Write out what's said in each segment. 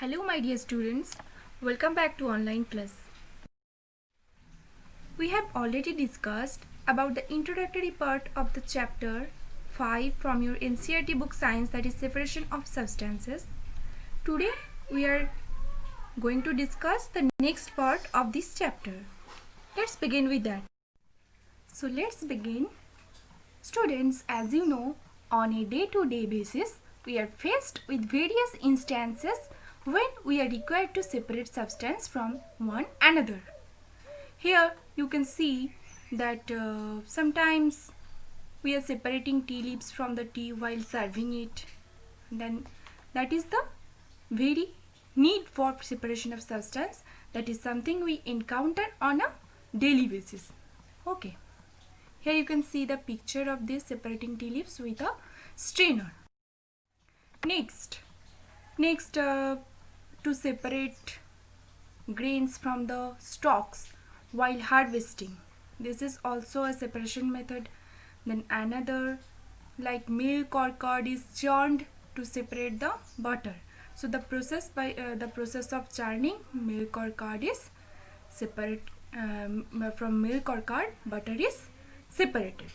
Hello my dear students, welcome back to Online Plus. We have already discussed about the introductory part of the chapter 5 from your NCERT book Science, that is separation of substances. Today we are going to discuss the next part of this chapter. Let's begin with that. So let's begin. Students, as you know, on a day-to-day basis, we are faced with various instances when we are required to separate substance from one another. Here you can see that sometimes we are separating tea leaves from the tea while serving it. Then that is the very need for separation of substance. That is something we encounter on a daily basis. Okay. Here you can see the picture of this separating tea leaves with a strainer. Next, to separate grains from the stalks while harvesting. This is also a separation method. Then another, like milk or curd, is churned to separate the butter. So the process of churning milk or curd is separate from milk or curd. Butter is separated.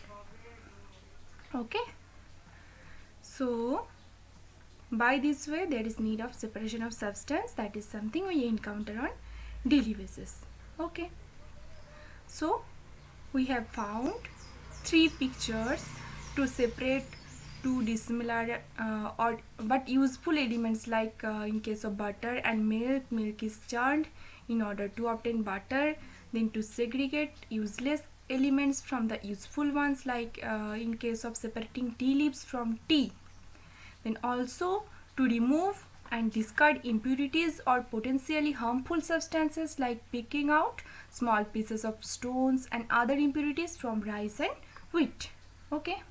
Okay. So by this way there is need of separation of substance. That is something we encounter on daily basis. Okay. So we have found three pictures to separate two dissimilar but useful elements, like in case of butter and milk is churned in order to obtain butter. Then to segregate useless elements from the useful ones, like in case of separating tea leaves from tea. Then also to remove and discard impurities or potentially harmful substances, like picking out small pieces of stones and other impurities from rice and wheat. Okay.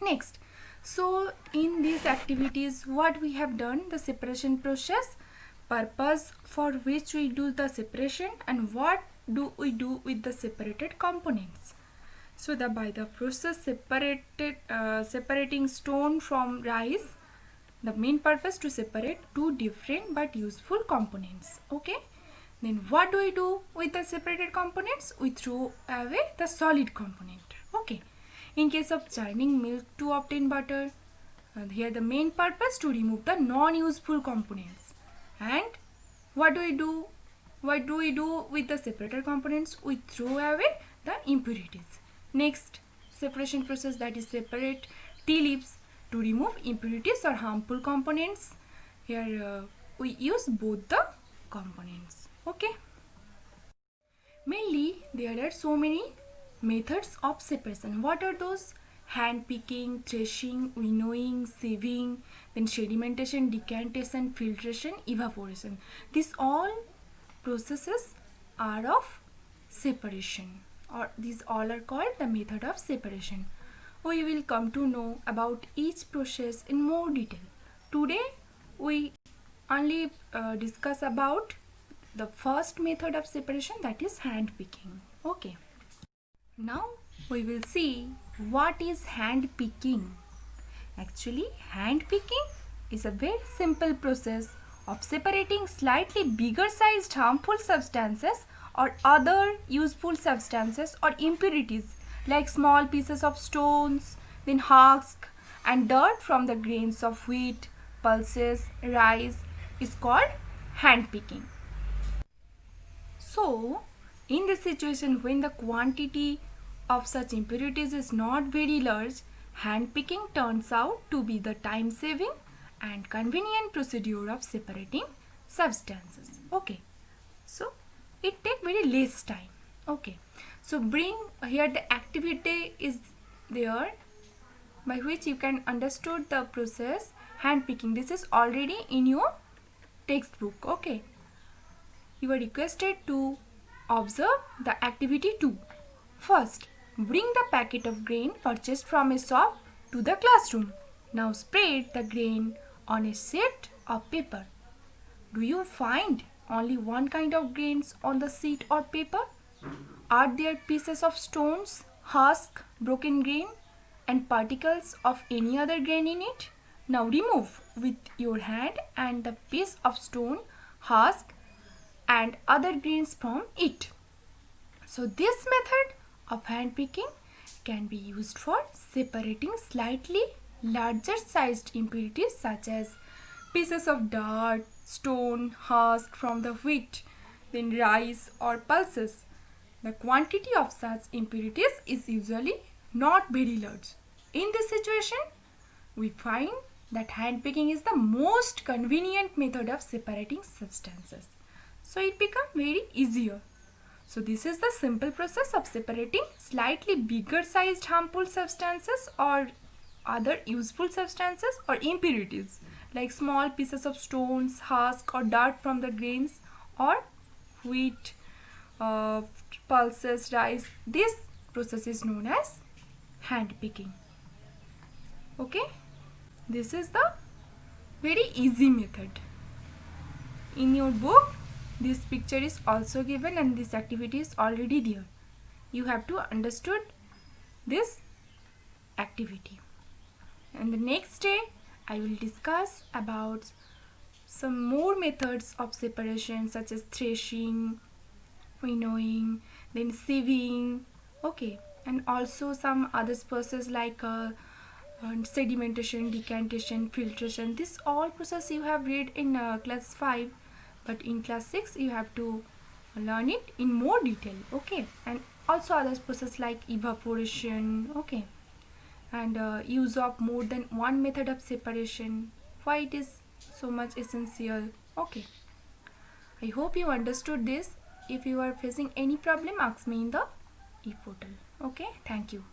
Next, so in these activities what we have done, the separation process, purpose for which we do the separation, and what do we do with the separated components. So by the process separating stone from rice, the main purpose to separate two different but useful components. Okay. Then what do we do with the separated components? We throw away the solid component. Okay. In case of churning milk to obtain butter, here the main purpose to remove the non-useful components. And what do we do? What do we do with the separated components? We throw away the impurities. Next separation process, that is separate tea leaves to remove impurities or harmful components. Here we use both the components. Okay. Mainly there are so many methods of separation. What are those? Hand picking, threshing, winnowing, sieving, then sedimentation, decantation, filtration, evaporation. These all processes are of separation, or these all are called the method of separation. We will come to know about each process in more detail. Today we only discuss about the first method of separation, that is hand picking. Okay. Now we will see what is hand picking. Actually, hand picking is a very simple process of separating slightly bigger sized harmful substances or other useful substances or impurities, like small pieces of stones, then husk and dirt from the grains of wheat, pulses, rice, is called hand picking. So in this situation, when the quantity of such impurities is not very large, hand picking turns out to be the time saving and convenient procedure of separating substances. Okay. So it takes very less time. Okay. So bring here the activity is there by which you can understood the process hand picking. This is already in your textbook. Okay. You are requested to observe the activity 2. First, bring the packet of grain purchased from a shop to the classroom. Now spread the grain on a sheet of paper. Do you find only one kind of grains on the sheet or paper? Are there pieces of stones, husk, broken grain, and particles of any other grain in it? Now remove with your hand and the piece of stone, husk and other grains from it. So this method of hand picking can be used for separating slightly larger sized impurities such as pieces of dirt, stone, husk from the wheat, then rice or pulses. The quantity of such impurities is usually not very large. In this situation, we find that hand picking is the most convenient method of separating substances. So it becomes very easier. So this is the simple process of separating slightly bigger sized harmful substances or other useful substances or impurities like small pieces of stones, husk or dirt from the grains or wheat, pulses, rice. This process is known as hand picking. Okay, this is the very easy method. In your book, this picture is also given and this activity is already there. You have to understood this activity. And the next day, I will discuss about some more methods of separation such as threshing, winnowing, then sieving, okay, and also some other process like sedimentation, decantation, filtration. This all process you have read in class 5, but in class 6 you have to learn it in more detail, okay, and also other process like evaporation, okay, and use of more than one method of separation, why it is so much essential, okay. I hope you understood this. If you are facing any problem, ask me in the e-portal. Okay, thank you.